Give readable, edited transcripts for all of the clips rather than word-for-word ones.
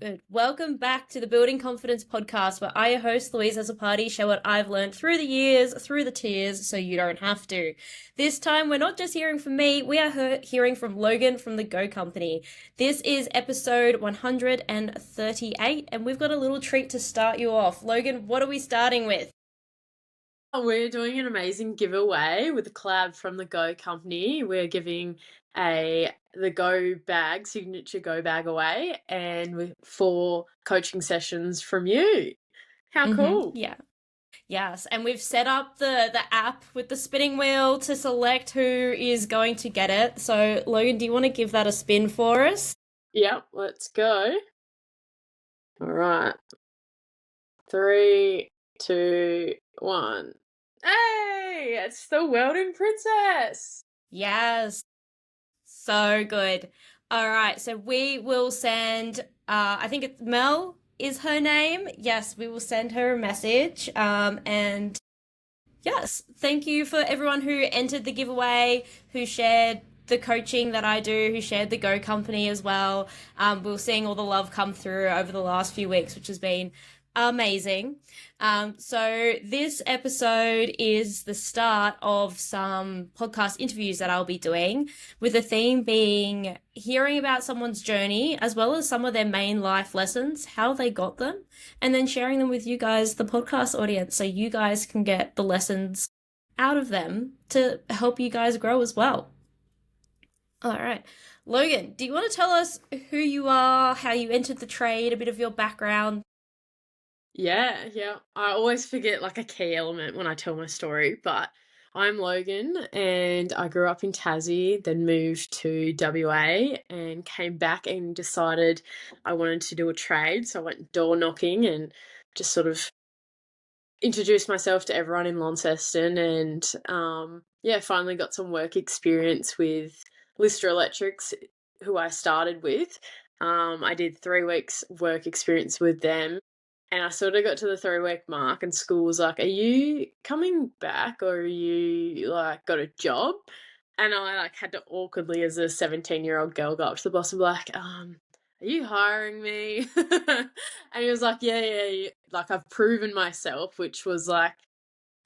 Good. Welcome back to the Building Confidence podcast, where I, your host, Louise Azzopardi, share what I've learned through the years, through the tears, so you don't have to. This time, we're not just hearing from me, we are hearing from Logan from the Go Company. This is episode 138, and we've got a little treat to start you off. Logan, what are we starting with? We're doing an amazing giveaway with a collab from the Go Company. We're giving the Go bag, signature Go bag away, and with 4 coaching sessions from you. How cool. Yeah. Yes, and we've set up the app with the spinning wheel to select who is going to get it. So, Logan, do you want to give that a spin for us? Yep, let's go. All right. 3, 2, 1. Hey, it's the Welding Princess. Yes. So good. All right, so we will send, I think it's Mel is her name. Yes, we will send her a message. And yes, thank you for everyone who entered the giveaway, who shared the coaching that I do, who shared the Go Company as well. We're seeing all the love come through over the last few weeks, which has been amazing. So this episode is the start of some podcast interviews that I'll be doing, with the theme being hearing about someone's journey as well as some of their main life lessons, how they got them, and then sharing them with you guys, the podcast audience, so you guys can get the lessons out of them to help you guys grow as well. All right. Logan, do you want to tell us who you are, how you entered the trade, a bit of your background? Yeah. I always forget like a key element when I tell my story, but I'm Logan and I grew up in Tassie, then moved to WA and came back and decided I wanted to do a trade. So I went door knocking and just sort of introduced myself to everyone in Launceston and finally got some work experience with Lister Electrics, who I started with. I did 3 weeks work experience with them. And I sort of got to the 3-week mark and school was like, are you coming back or are you like got a job? And I like had to awkwardly as a 17-year-old girl go up to the boss and be like, are you hiring me? And he was like, yeah. Like I've proven myself, which was like,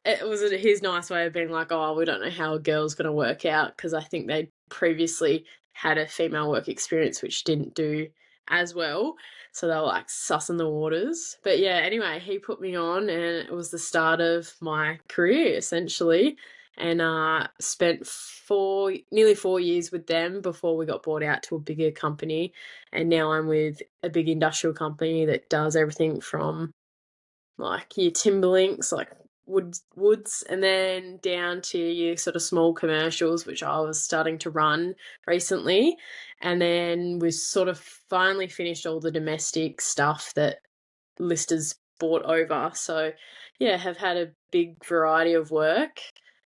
it was his nice way of being like, oh, we don't know how a girl's going to work out, because I think they previously had a female work experience which didn't do as well. So they were like sussing the waters. But yeah, anyway, he put me on and it was the start of my career essentially. And spent nearly 4 years with them before we got bought out to a bigger company. And now I'm with a big industrial company that does everything from like your Timberlinks, like woods, and then down to your sort of small commercials, which I was starting to run recently. And then we sort of finally finished all the domestic stuff that Listers bought over. So yeah, have had a big variety of work.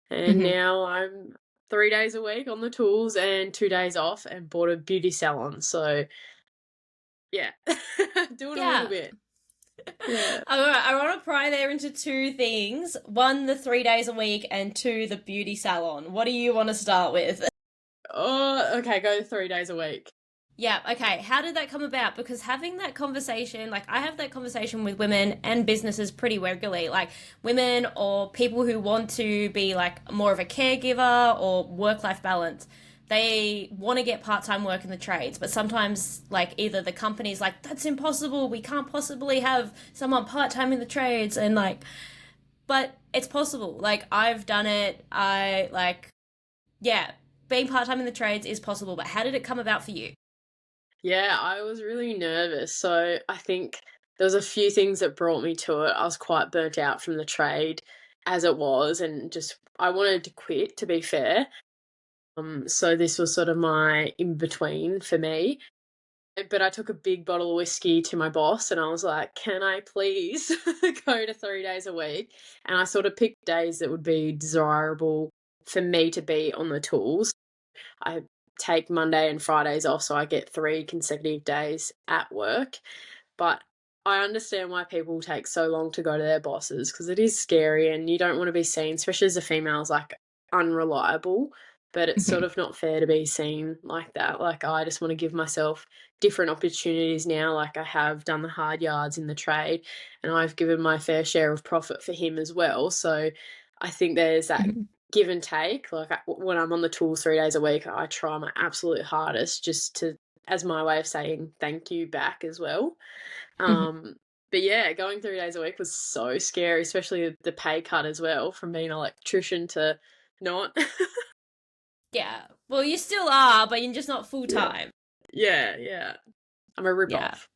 And now I'm 3 days a week on the tools and 2 days off, and bought a beauty salon. So yeah, doing a little bit. Yeah. I want to pry there into 2 things. 1, the 3 days a week, and 2, the beauty salon. What do you want to start with? Oh, okay, go 3 days a week. Yeah, okay. How did that come about? Because having that conversation, like I have that conversation with women and businesses pretty regularly, like women or people who want to be like more of a caregiver or work-life balance. They want to get part-time work in the trades, but sometimes like either the company's like, that's impossible, we can't possibly have someone part-time in the trades, and like, but it's possible. Like I've done it. Being part-time in the trades is possible, but how did it come about for you? Yeah, I was really nervous. So I think there was a few things that brought me to it. I was quite burnt out from the trade as it was, and just I wanted to quit, to be fair. So this was sort of my in between for me. But I took a big bottle of whiskey to my boss and I was like, can I please go to 3 days a week? And I sort of picked days that would be desirable for me to be on the tools. I take Monday and Fridays off, so I get 3 consecutive days at work. But I understand why people take so long to go to their bosses, because it is scary and you don't want to be seen, especially as a female, as like unreliable. but it's sort Mhm. of not fair to be seen like that. Like, I just want to give myself different opportunities now. Like, I have done the hard yards in the trade, and I've given my fair share of profit for him as well. So I think there's that Mhm. give and take. Like, when I'm on the tools 3 days a week, I try my absolute hardest just to, as my way of saying thank you back as well. Mhm. Um, but yeah, going 3 days a week was so scary, especially the pay cut as well, from being an electrician to not. Yeah. Well, you still are, but you're just not full Yeah. time. Yeah, yeah. I'm a Yeah. rip-off.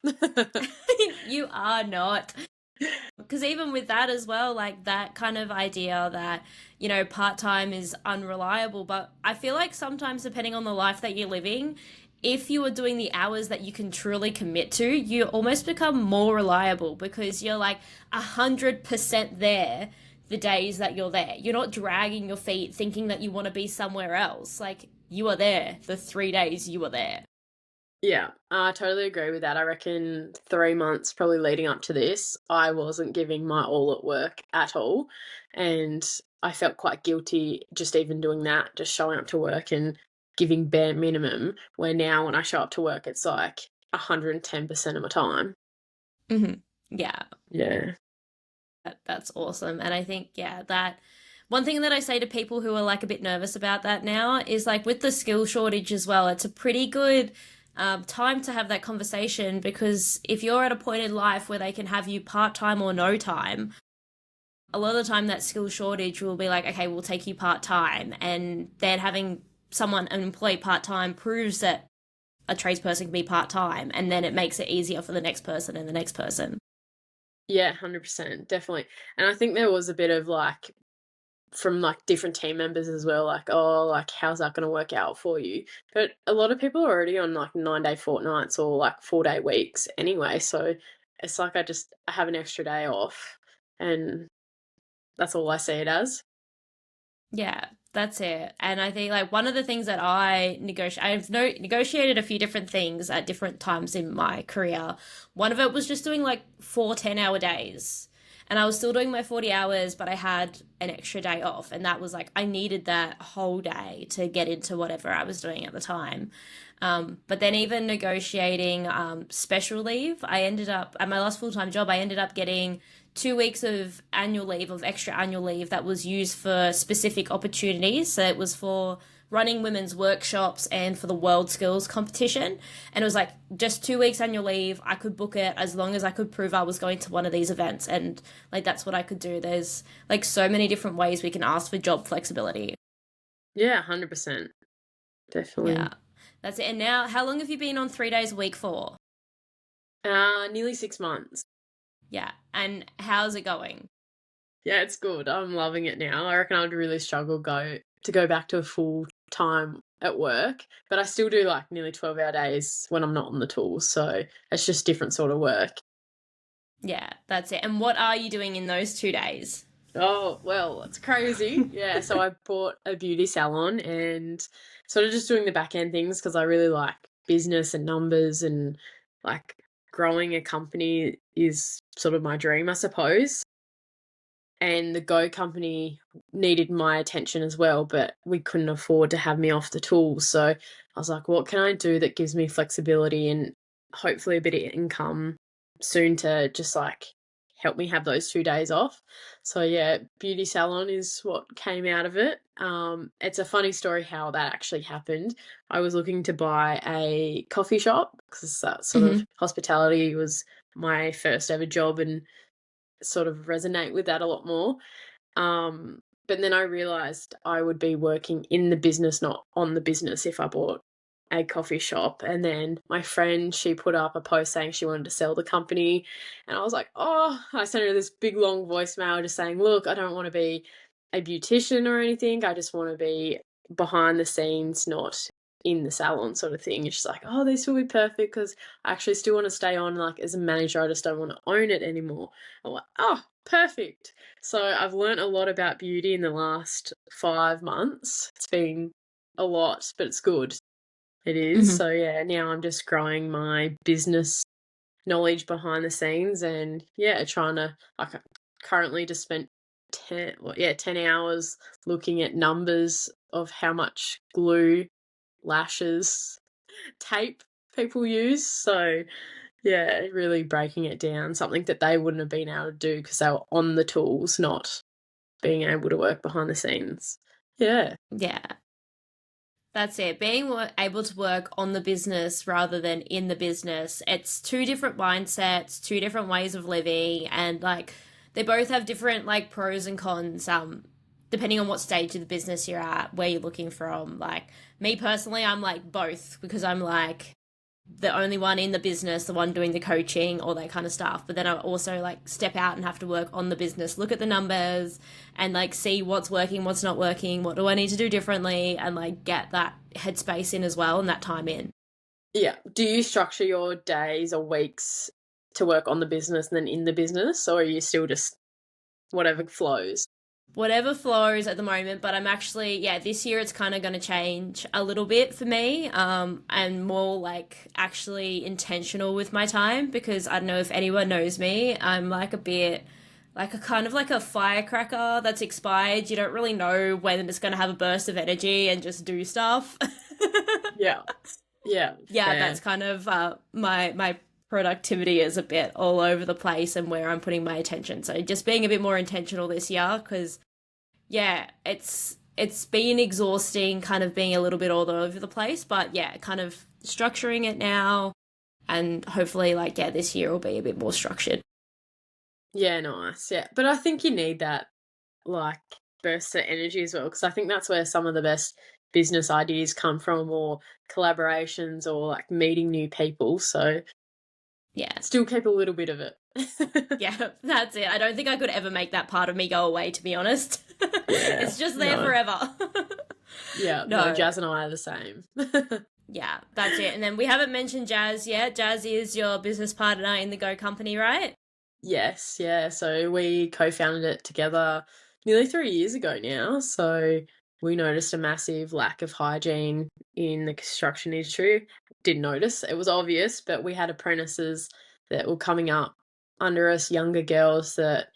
You are not. Because even with that as well, like that kind of idea that, part time is unreliable. But I feel like sometimes, depending on the life that you're living, if you are doing the hours that you can truly commit to, you almost become more reliable because you're like 100% there the days that you're there. You're not dragging your feet thinking that you want to be somewhere else. Like you are there the 3 days you are there. Yeah, I totally agree with that. I reckon 3 months probably leading up to this, I wasn't giving my all at work at all, and I felt quite guilty just even doing that, just showing up to work and giving bare minimum, where now when I show up to work, it's like 110% of my time. Hmm. Yeah. Yeah. That's awesome. And I think, yeah, that one thing that I say to people who are like a bit nervous about that now is like with the skill shortage as well, it's a pretty good time to have that conversation because if you're at a point in life where they can have you part time or no time, a lot of the time that skill shortage will be like, okay, we'll take you part time. And then having an employee part time proves that a tradesperson can be part time. And then it makes it easier for the next person and the next person. Yeah, 100%, definitely, and I think there was a bit of, like, from, like, different team members as well, like, "Oh, like, how's that gonna work out for you?" But a lot of people are already on, like, 9-day fortnights or, like, 4-day weeks anyway, so it's like I have an extra day off, and that's all I see it as. Yeah, that's it. And I think like one of the things that I've negotiated a few different things at different times in my career. One of it was just doing like 4 10-hour days. And I was still doing my 40 hours, but I had an extra day off. And that was like, I needed that whole day to get into whatever I was doing at the time. But then even negotiating special leave, I ended up, at my last full time job, I ended up getting 2 weeks of annual leave, of extra annual leave that was used for specific opportunities. So it was for running women's workshops and for the world skills competition. And it was like just 2 weeks annual leave. I could book it as long as I could prove I was going to one of these events. And like that's what I could do. There's like so many different ways we can ask for job flexibility. Yeah, 100%, Yeah, definitely. that's it. And now, how long have you been on 3 days a week for? Nearly 6 months. Yeah. And how's it going? Yeah, it's good. I'm loving it now. I reckon I'd really struggle go back to a full time at work, but I still do like nearly 12-hour days when I'm not on the tools. So it's just different sort of work. Yeah, that's it. And what are you doing in those 2 days? Oh, well, it's crazy. Yeah, so I bought a beauty salon and sort of just doing the back end things because I really like business and numbers and like growing a company is sort of my dream, I suppose. And the Go company needed my attention as well, but we couldn't afford to have me off the tools. So I was like, what can I do that gives me flexibility and hopefully a bit of income soon to just like help me have those 2 days off? So yeah, beauty salon is what came out of it. It's a funny story how that actually happened. I was looking to buy a coffee shop because that sort of Hmm. hospitality was my first ever job and sort of resonate with that a lot more. But then I realized I would be working in the business, not on the business, if I bought a coffee shop. And then my friend, she put up a post saying she wanted to sell the company. And I was like, oh, I sent her this big long voicemail just saying, look, I don't want to be a beautician or anything. I just want to be behind the scenes, not in the salon sort of thing. And she's like, oh, this will be perfect because I actually still want to stay on like as a manager. I just don't want to own it anymore. I'm like, oh, perfect. So I've learnt a lot about beauty in the last 5 months. It's been a lot, but it's good. It is. Hmm. So yeah, now I'm just growing my business knowledge behind the scenes and yeah, trying to currently just spent 10 hours looking at numbers of how much glue, lashes, tape people use. So yeah, really breaking it down, something that they wouldn't have been able to do because they were on the tools, not being able to work behind the scenes. Yeah. Yeah. That's it. Being able to work on the business rather than in the business. It's two different mindsets, two different ways of living, and like they both have different like pros and cons. Depending on what stage of the business you're at, where you're looking from. Like me personally, I'm like both because I'm like the only one in the business, the one doing the coaching, all that kind of stuff. But then I also like step out and have to work on the business, look at the numbers and like see what's working, what's not working, what do I need to do differently, and like get that headspace in as well and that time in. Yeah. Do you structure your days or weeks to work on the business and then in the business, or are you still just whatever flows? Whatever flows at the moment, but I'm actually, yeah, this year it's kind of going to change a little bit for me. I'm more like actually intentional with my time because I don't know if anyone knows me. I'm like a bit like a kind of like a firecracker that's expired. You don't really know when it's going to have a burst of energy and just do stuff. Yeah. Yeah. Yeah, Fair. that's kind of my productivity is a bit all over the place and where I'm putting my attention. So just being a bit more intentional this year because yeah, it's been exhausting kind of being a little bit all over the place, but yeah, kind of structuring it now and hopefully like yeah, this year will be a bit more structured. Yeah, nice. Yeah. But I think you need that like burst of energy as well, because I think that's where some of the best business ideas come from, or collaborations, or like meeting new people. So Yeah. still keep a little bit of it. Yeah, that's it. I don't think I could ever make that part of me go away, to be honest. Yeah. It's just there No. forever. Yeah. No, No. Jazz and I are the same. Yeah, that's it. And then we haven't mentioned Jazz yet. Jazz is your business partner in the Go company, right? Yes, yeah. So we co-founded it together nearly 3 years ago now. So we noticed a massive lack of hygiene in the construction industry. Didn't notice, it was obvious, but we had apprentices that were coming up under us, younger girls that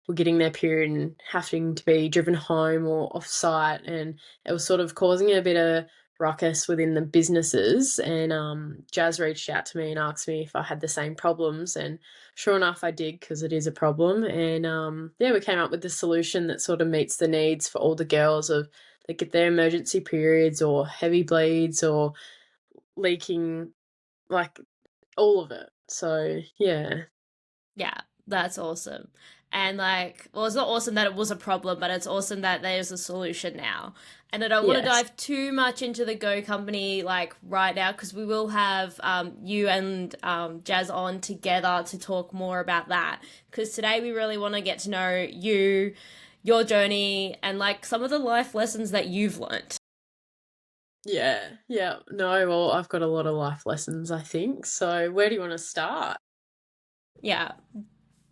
were getting their period and having to be driven home or off site, and it was sort of causing a bit of ruckus within the businesses. And Jazz reached out to me and asked me if I had the same problems, and sure enough, I did, because it is a problem. And yeah, we came up with the solution that sort of meets the needs for all the girls of they get their emergency periods or heavy bleeds or leaking, like all of it. So yeah. Yeah, that's awesome. And like, well, it's not awesome that it was a problem, but it's awesome that there's a solution now. And I don't want to Yes. dive too much into the Go company like right now because we will have you and Jazz on together to talk more about that. Because today we really want to get to know you, your journey, and like some of the life lessons that you've learnt. Yeah. Yeah. No, well, I've got a lot of life lessons, I think. So where do you want to start? Yeah,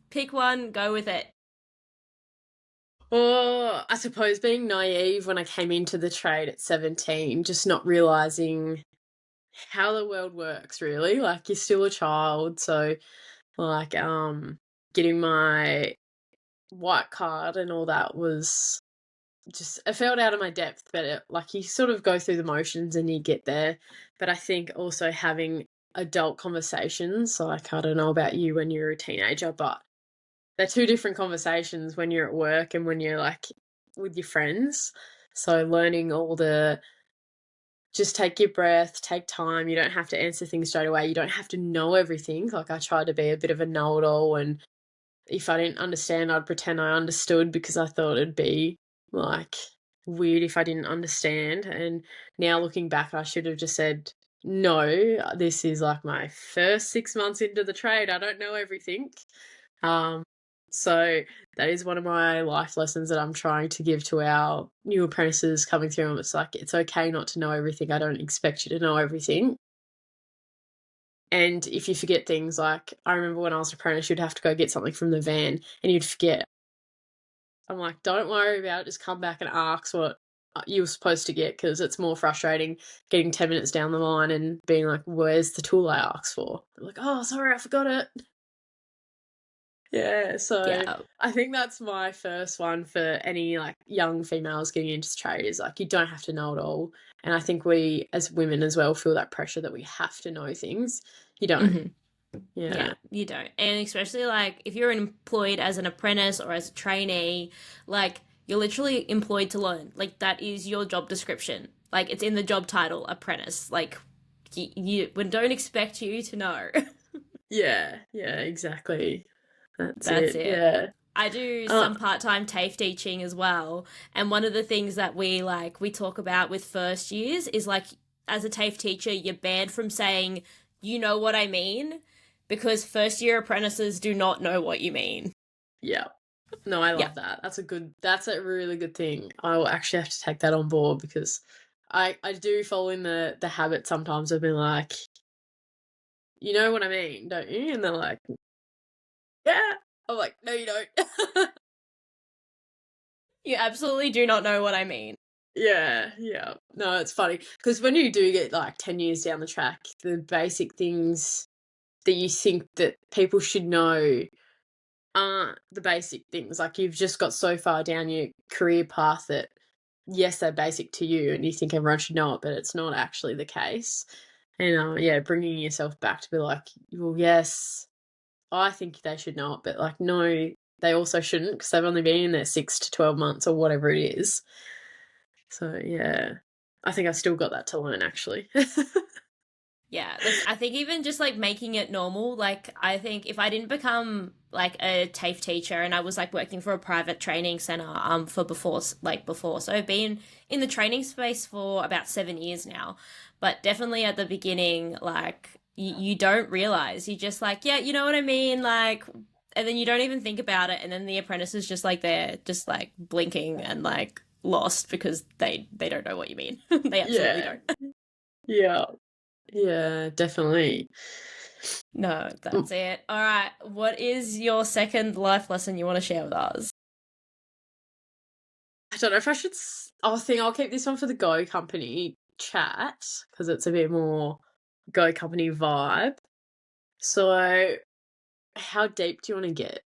pick one, go with it. Oh, I suppose being naive when I came into the trade at 17, just not realizing how the world works really. Like you're still a child, so like getting my white card and all that was just I felt out of my depth, but like you sort of go through the motions and you get there. But I think also having adult conversations, like I don't know about you when you're a teenager, but they're two different conversations when you're at work and when you're like with your friends. So learning all the just take your breath, take time. You don't have to answer things straight away. You don't have to know everything. Like I tried to be a bit of a know-it-all, and if I didn't understand, I'd pretend I understood because I thought it'd be like weird if I didn't understand. And now looking back, I should have just said, no, this is like my first 6 months into the trade. I don't know everything. Um, so that is one of my life lessons that I'm trying to give to our new apprentices coming through. And it's like, it's okay not to know everything. I don't expect you to know everything. And if you forget things, like I remember when I was an apprentice, you'd have to go get something from the van and you'd forget. I'm like, don't worry about it. Just come back and ask what you were supposed to get, because it's more frustrating getting 10 minutes down the line and being like, where's the tool I asked for? I'm like, oh, sorry, I forgot it. Yeah, so Yeah. I think that's my first one for any, like, young females getting into trade is, like, you don't have to know it all, and I think we, as women as well, feel that pressure that we have to know things. You don't. Hmm. Yeah, Yeah. you don't. And especially like if you're employed as an apprentice or as a trainee, like you're literally employed to learn. Like that is your job description. Like it's in the job title, apprentice. Like we don't expect you to know. Yeah, yeah, exactly. That's That's it, it. yeah. I do Uh, some part-time TAFE teaching as well, and one of the things that we talk about with first years is like as a TAFE teacher, you're banned from saying you know what I mean because first year apprentices do not know what you mean. yeah. No, I Yeah. love that. That's a really good thing. I will actually have to take that on board because I do fall in the habit sometimes of being like, "You know what I mean, don't you?" And they're like, "Yeah." I'm like, "No, you don't." You absolutely do not know what I mean. Yeah, yeah. No, it's funny because when you do get, like, 10 years down the track, the basic things that you think that people should know aren't the basic things. Like, you've just got so far down your career path that, yes, they're basic to you and you think everyone should know it, but it's not actually the case. And, yeah, bringing yourself back to be like, "Well, yes, I think they should know it, but, like, no, they also shouldn't because 'cause they've only been in there 6 to 12 months," or whatever it is. So, yeah, I think I've still got that to learn actually. Yeah, that's I think even just like making it normal, like I think if I didn't become like a TAFE teacher and I was like working for a private training center for before. So I've been in the training space for about 7 years now. But definitely at the beginning like you don't realize. You just like, yeah, you know what I mean, like and then you don't even think about it and then the apprentice is just like there just like blinking and like lost because they don't know what you mean. They absolutely Yeah, don't. yeah, yeah, definitely. No, Mm, that's it. All right. What is your second life lesson you want to share with us? I don't know if I should I think I'll keep this one for the Go Company chat because it's a bit more Go Company vibe. So, how deep do you wanna get?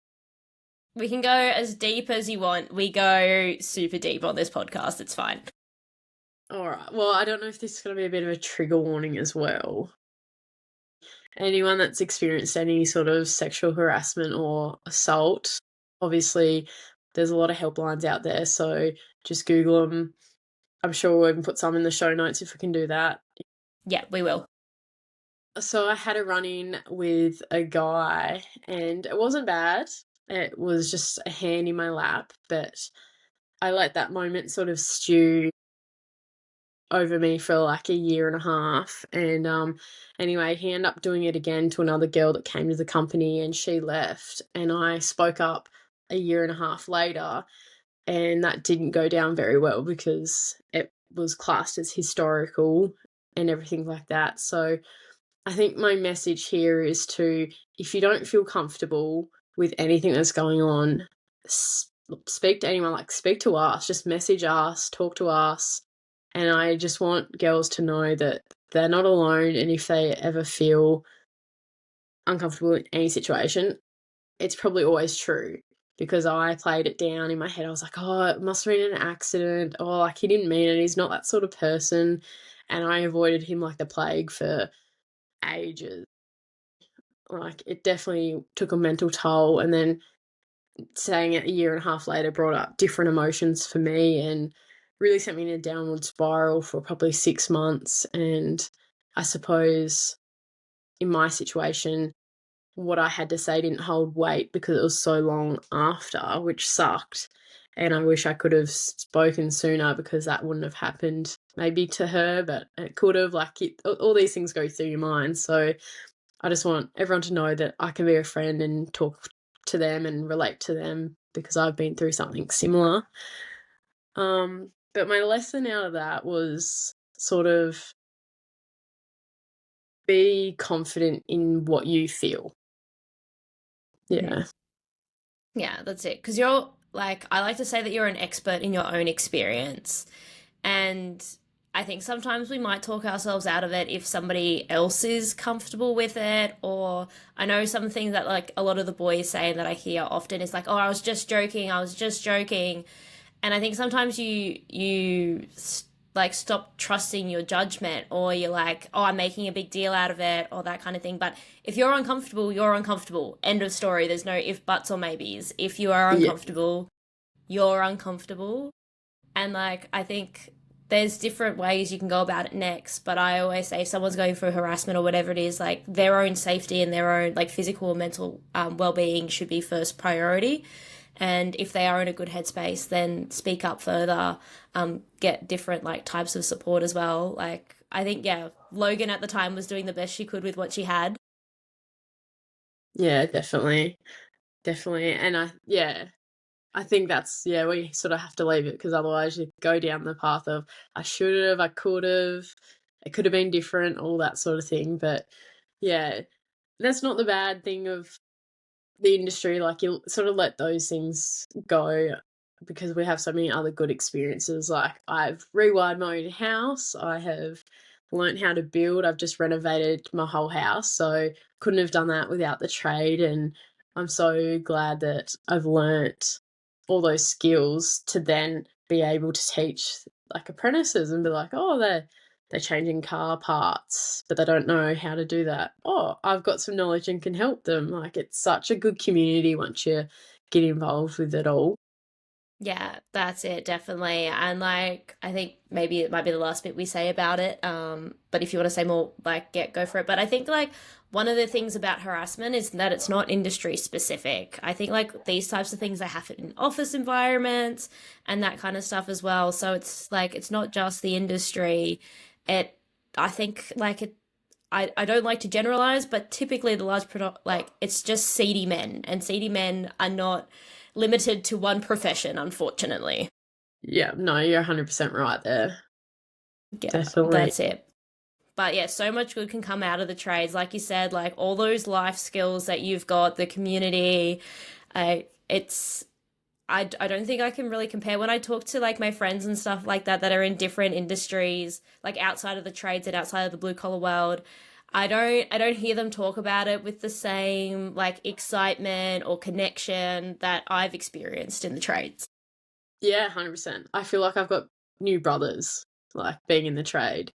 We can go as deep as you want. We go super deep on this podcast. It's fine. Alright, well, I don't know if this is gonna be a bit of a trigger warning as well. Anyone that's experienced any sort of sexual harassment or assault, obviously, there's a lot of helplines out there, so just Google them. I'm sure we'll even put some in the show notes if we can do that. Yeah, we will. So I had a run-in with a guy, and it wasn't bad. It was just a hand in my lap, but I let that moment sort of stew over me for like a year and a half. And anyway, he ended up doing it again to another girl that came to the company, and she left. And I spoke up a year and a half later, and that didn't go down very well because it was classed as historical and everything like that. So I think my message here is to, if you don't feel comfortable with anything that's going on, speak to anyone, like speak to us, just message us, talk to us. And I just want girls to know that they're not alone. And if they ever feel uncomfortable in any situation, it's probably always true because I played it down in my head. I was like, oh, it must have been an accident. Oh, like he didn't mean it. He's not that sort of person. And I avoided him like the plague for ages. Like, it definitely took a mental toll, and then saying it a year and a half later brought up different emotions for me and really sent me in a downward spiral for probably 6 months, and I suppose in my situation, what I had to say didn't hold weight because it was so long after, which sucked, and I wish I could have spoken sooner because that wouldn't have happened maybe to her, but it could have, like, all these things go through your mind, so I just want everyone to know that I can be a friend and talk to them and relate to them because I've been through something similar. But my lesson out of that was sort of be confident in what you feel. Mhm. Yeah. Yeah, that's it. Because you're like, I like to say that you're an expert in your own experience. And I think sometimes we might talk ourselves out of it if somebody else is comfortable with it. Or I know some things that like a lot of the boys say that I hear often is like, "Oh, I was just joking. I was just joking." And I think sometimes like stop trusting your judgment, or you're like, "Oh, I'm making a big deal out of it," or that kind of thing. But if you're uncomfortable, you're uncomfortable. End of story. There's no if, buts, or maybes. If you are Yeah. uncomfortable, you're uncomfortable. And like, I think there's different ways you can go about it next. But I always say if someone's going through harassment or whatever it is, like their own safety and their own like physical and mental well-being should be first priority. And if they are in a good headspace, then speak up further, get different like types of support as well. Like I think, yeah, Logan at the time was doing the best she could with what she had. Yeah, definitely. Definitely. And I think that's, yeah, we sort of have to leave it because otherwise you go down the path of I should have, I could have, it could have been different, all that sort of thing. But yeah, that's not the bad thing of the industry. Like you sort of let those things go because we have so many other good experiences. Like I've rewired my own house, I have learnt how to build, I've just renovated my whole house. So couldn't have done that without the trade. And I'm so glad that I've learnt all those skills to then be able to teach like apprentices and be like, oh, they're changing car parts, but they don't know how to do that. Oh, I've got some knowledge and can help them. Like it's such a good community once you get involved with it all. Yeah, that's it, definitely. And like, I think maybe it might be the last bit we say about it. But if you want to say more, like, go for it. But I think like one of the things about harassment is that it's not industry specific. I think like these types of things they happen in office environments and that kind of stuff as well. So it's like it's not just the industry. It, I think like it. I don't like to generalize, but typically the like it's just seedy men, and seedy men are not limited to one profession, unfortunately. Yeah, no, you're 100% right there. Yeah, Definitely. that's it. But yeah, so much good can come out of the trades. Like you said, like all those life skills that you've got, the community, it's I don't think I can really compare when I talk to like my friends and stuff like that are in different industries, like outside of the trades and outside of the blue collar world. I don't hear them talk about it with the same like excitement or connection that I've experienced in the trades. Yeah, 100%. I feel like I've got new brothers, like being in the trade.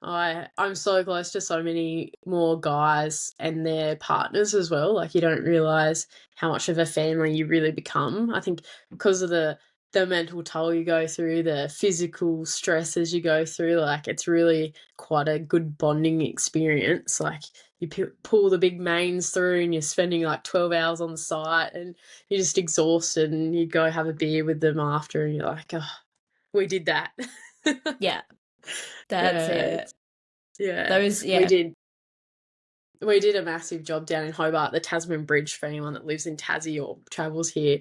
I'm so close to so many more guys and their partners as well. Like you don't realize how much of a family you really become. I think because of the mental toll you go through, the physical stresses you go through, like it's really quite a good bonding experience. Like you pull the big mains through and you're spending like 12 hours on the site and you're just exhausted and you go have a beer with them after and you're like, oh, we did that. Yeah, that's Yeah, it. yeah, Those, we yeah. did we did a massive job down in Hobart, the Tasman Bridge for anyone that lives in Tassie or travels here.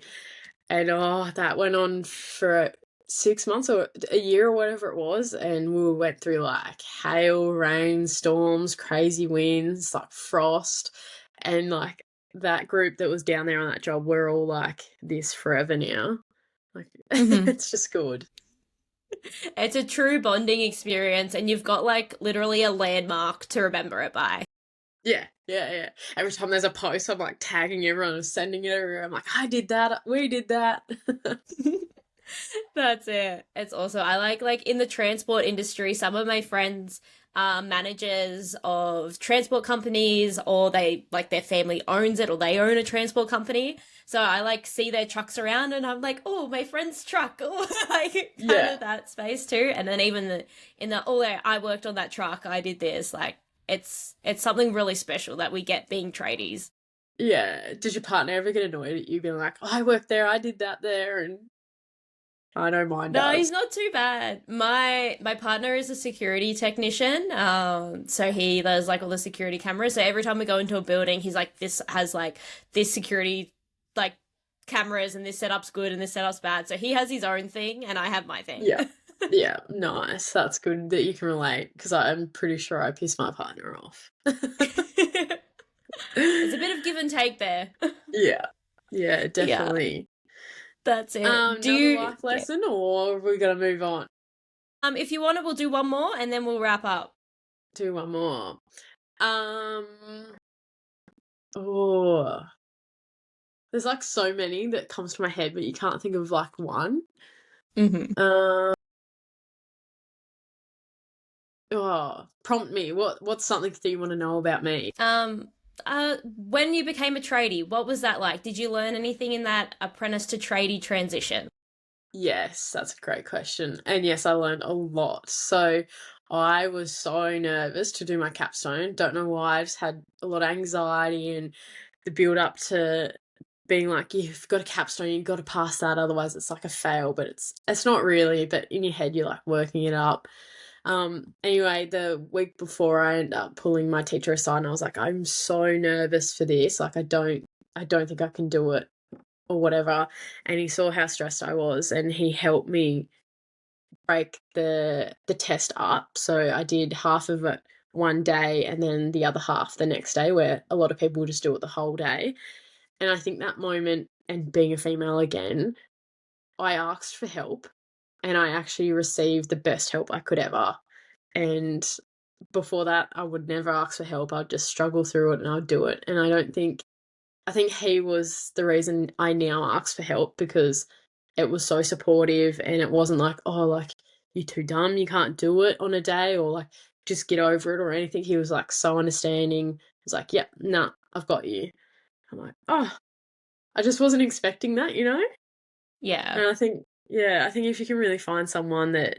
And oh, that went on for 6 months or a year or whatever it was. And we went through like hail, rain, storms, crazy winds, like frost. And like that group that was down there on that job, we're all like this forever now. Like Hmm. it's just good. It's a true bonding experience, and you've got like literally a landmark to remember it by. Yeah, yeah, yeah. Every time there's a post, I'm like tagging everyone and sending it everywhere. I'm like, I did that. We did that. That's it. It's also I like in the transport industry, some of my friends are managers of transport companies, or they like their family owns it, or they own a transport company. So I like see their trucks around and I'm like, oh, my friend's truck. Oh, like kind Yeah, of that space too. And then even in the oh, I worked on that truck, I did this. Like it's something really special that we get being tradies. yeah. Did your partner ever get annoyed at you being like, oh, I worked there, I did that there, and I know mine No, does. he's not too bad. My partner is a security technician. So he does like all the security cameras. So every time we go into a building, he's like, this has like this security like cameras, and this setup's good and this setup's bad. So he has his own thing and I have my thing. Yeah, yeah. Nice. That's good that you can relate because I'm pretty sure I piss my partner off. There's a bit of give and take there. Yeah, yeah, Yeah, definitely. that's it. Do Another you life lesson, or are we gonna move on? If you want it, we'll do one more and then we'll wrap up. Do one more. Um, oh, there's like so many that comes to my head, but you can't think of like one. Mm-hmm. Um, Prompt me. What's something that you want to know about me? When you became a tradie, what was that like? Did you learn anything in that apprentice to tradie transition? Yes, that's a great question. And yes, I learned a lot. So I was so nervous to do my capstone. Don't know why. I just had a lot of anxiety and the build up to being like, you've got a capstone, you've got to pass that, otherwise it's like a fail. But it's not really, but in your head you're like working it up. Anyway, the week before I ended up pulling my teacher aside and I was like, I'm so nervous for this. Like I don't think I can do it or whatever. And he saw how stressed I was and he helped me break the test up. So I did half of it one day and then the other half the next day, where a lot of people just do it the whole day. And I think that moment, and being a female again, I asked for help and I actually received the best help I could ever. And before that, I would never ask for help. I'd just struggle through it and I'd do it. And I think he was the reason I now ask for help, because it was so supportive and it wasn't like, oh, like, you're too dumb, you can't do it on a day, or like, just get over it or anything. He was like so understanding. He was like, yep, nah, I've got you. I'm like, oh, I just wasn't expecting that, you know? Yeah. And I think, yeah, I think if you can really find someone that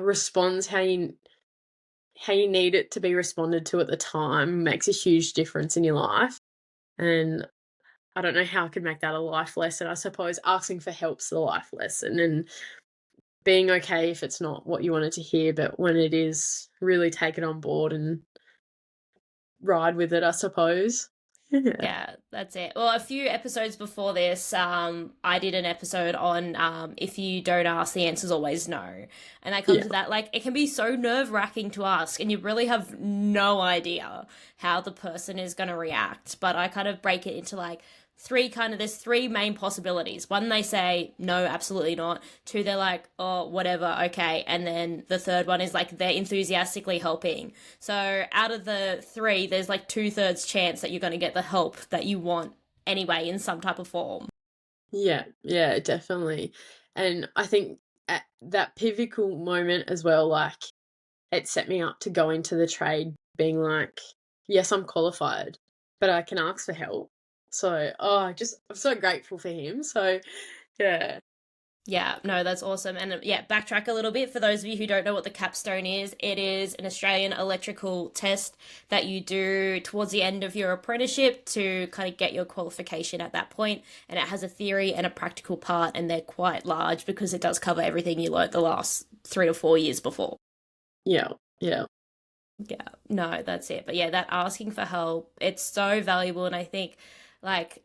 responds how you need it to be responded to at the time, makes a huge difference in your life. And I don't know how I could make that a life lesson. I suppose asking for help's the life lesson, and being okay if it's not what you wanted to hear, but when it is, really take it on board and ride with it, I suppose. Yeah. Yeah, that's it. Well, a few episodes before this, I did an episode on if you don't ask, the answer's always no. And I come Yeah. to that, like, it can be so nerve-wracking to ask, and you really have no idea how the person is going to react. But I kind of break it into like there's three main possibilities. One, they say no, absolutely not. Two, they're like, oh, whatever, okay. And then the third one is like they're enthusiastically helping. So out of the three, there's like 2/3 chance that you're going to get the help that you want anyway in some type of form. Yeah, yeah, definitely. And I think at that pivotal moment as well, like, it set me up to go into the trade being like, yes, I'm qualified, but I can ask for help. So, I'm so grateful for him. So, yeah. Yeah, no, that's awesome. And yeah, backtrack a little bit for those of you who don't know what the capstone is. It is an Australian electrical test that you do towards the end of your apprenticeship to kind of get your qualification at that point. And it has a theory and a practical part, and they're quite large because it does cover everything you learnt the last 3 to 4 years before. Yeah, yeah, Yeah, no, that's it. But yeah, that asking for help, it's so valuable. And like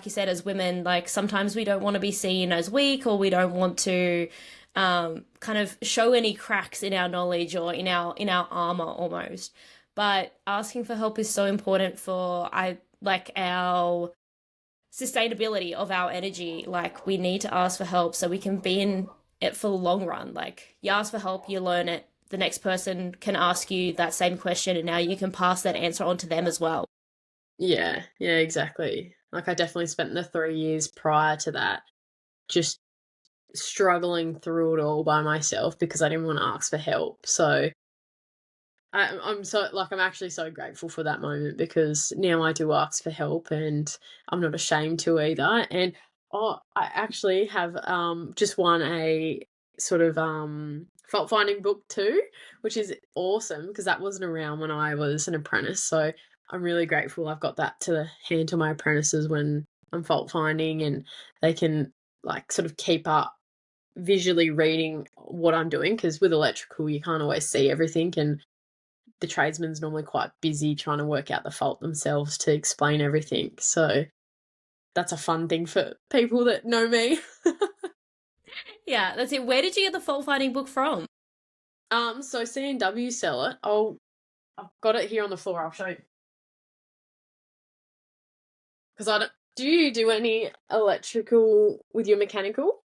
you said, as women, like sometimes we don't want to be seen as weak, or we don't want to kind of show any cracks in our knowledge or in our armor almost. But asking for help is so important for our sustainability of our energy. Like we need to ask for help so we can be in it for the long run. Like you ask for help, you learn it. The next person can ask you that same question, and now you can pass that answer on to them as well. yeah, yeah, exactly. Like, I definitely spent the 3 years prior to that just struggling through it all by myself because I didn't want to ask for help. So, I'm actually so grateful for that moment, because now I do ask for help and I'm not ashamed to either. And I actually have just won a sort of fault finding book too, which is awesome because that wasn't around when I was an apprentice. So I'm really grateful I've got that to hand to my apprentices when I'm fault finding, and they can like sort of keep up visually reading what I'm doing, because with electrical you can't always see everything, and the tradesman's normally quite busy trying to work out the fault themselves to explain everything. So that's a fun thing for people that know me. Yeah, that's it. Where did you get the fault finding book from? So C&W sell it. I've got it here on the floor. I'll show you. Because I don't. Do you do any electrical with your mechanical?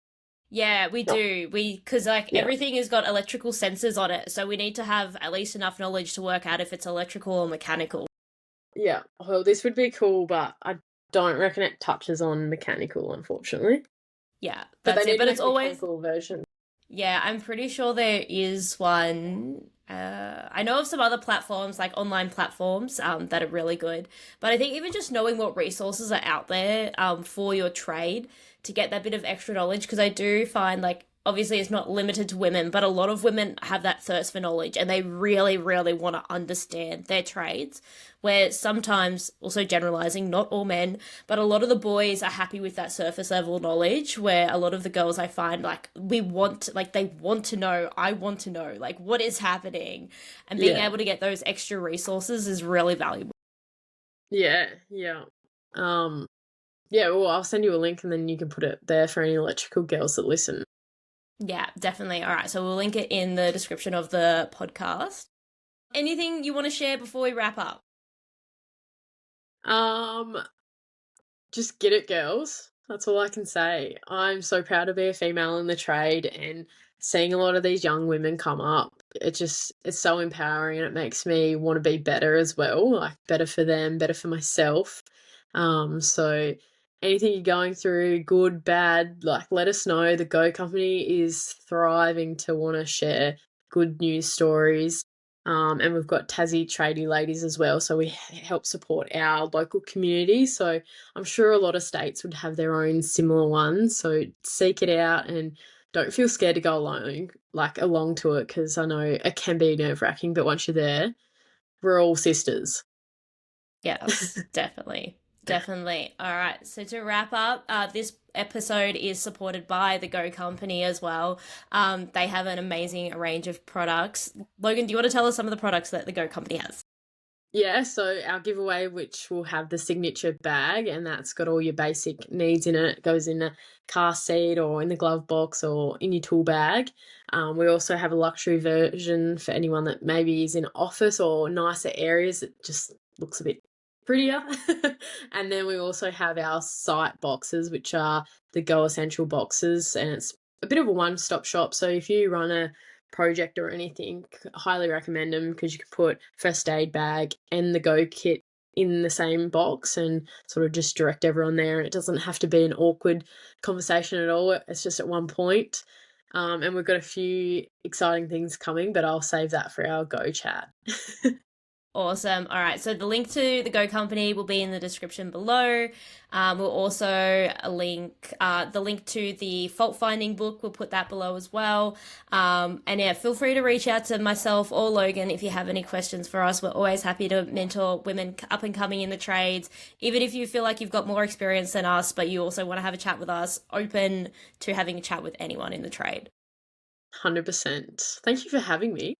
Yeah, we No. do. Because like Yeah. everything has got electrical sensors on it, so we need to have at least enough knowledge to work out if it's electrical or mechanical. Yeah. Well, this would be cool, but I don't reckon it touches on mechanical, unfortunately. Yeah, But they that's it. need to But make it's a always, mechanical version. yeah, I'm pretty sure there is one. I know of some other platforms, like online platforms, that are really good. But I think even just knowing what resources are out there, for your trade to get that bit of extra knowledge, because I do find like obviously it's not limited to women, but a lot of women have that thirst for knowledge and they really, really want to understand their trades. Where sometimes, also generalizing, not all men, but a lot of the boys are happy with that surface level knowledge, where a lot of the girls I find like they want to know, I want to know, like what is happening. And being Yeah. able to get those extra resources is really valuable. Yeah. Yeah. Um, yeah, well, I'll send you a link and then you can put it there for any electrical girls that listen. Yeah, definitely. All right, so we'll link it in the description of the podcast. Anything you want to share before we wrap up? Um, just get it, girls. That's all I can say. I'm so proud to be a female in the trade and seeing a lot of these young women come up. It's so empowering and it makes me want to be better as well, like better for them, better for myself. So anything you're going through, good, bad, like let us know. The Go Company is thriving to want to share good news stories. And we've got Tassie tradie ladies as well, so we help support our local community. So I'm sure a lot of states would have their own similar ones. So seek it out and don't feel scared to go alone, like along to it, because I know it can be nerve wracking, but once you're there, we're all sisters. Yes, definitely. Definitely. All right. So to wrap up, this episode is supported by the Go Company as well. They have an amazing range of products. Logan, do you want to tell us some of the products that the Go Company has? Yeah, so our giveaway, which will have the signature bag, and that's got all your basic needs in it. It goes in a car seat or in the glove box or in your tool bag. We also have a luxury version for anyone that maybe is in office or nicer areas that just looks a bit prettier. And then we also have our site boxes, which are the Go Essential boxes, and it's a bit of a one-stop shop. So if you run a project or anything, highly recommend them because you can put first aid bag and the Go kit in the same box and sort of just direct everyone there. And it doesn't have to be an awkward conversation at all. It's just at one point. And we've got a few exciting things coming, but I'll save that for our Go chat. Awesome. All right. So the link to the Go Company will be in the description below. We'll also link the link to the fault finding book. We'll put that below as well. And yeah, feel free to reach out to myself or Logan if you have any questions for us. We're always happy to mentor women up and coming in the trades. Even if you feel like you've got more experience than us, but you also want to have a chat with us, open to having a chat with anyone in the trade. 100%. Thank you for having me.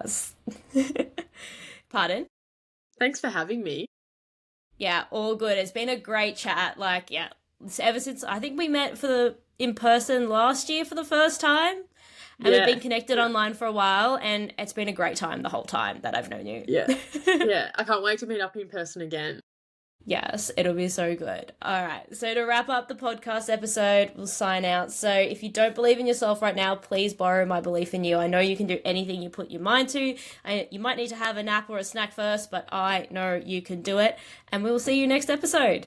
Pardon? Thanks for having me. Yeah, all good. It's been a great chat. Like, yeah, ever since I think we met for the in person last year for the first time, and we've Yeah. been connected online for a while, and it's been a great time the whole time that I've known you. Yeah. Yeah. I can't wait to meet up in person again. Yes, it'll be so good. All right. So to wrap up the podcast episode, we'll sign out. So if you don't believe in yourself right now, please borrow my belief in you. I know you can do anything you put your mind to. You might need to have a nap or a snack first, but I know you can do it. And we will see you next episode.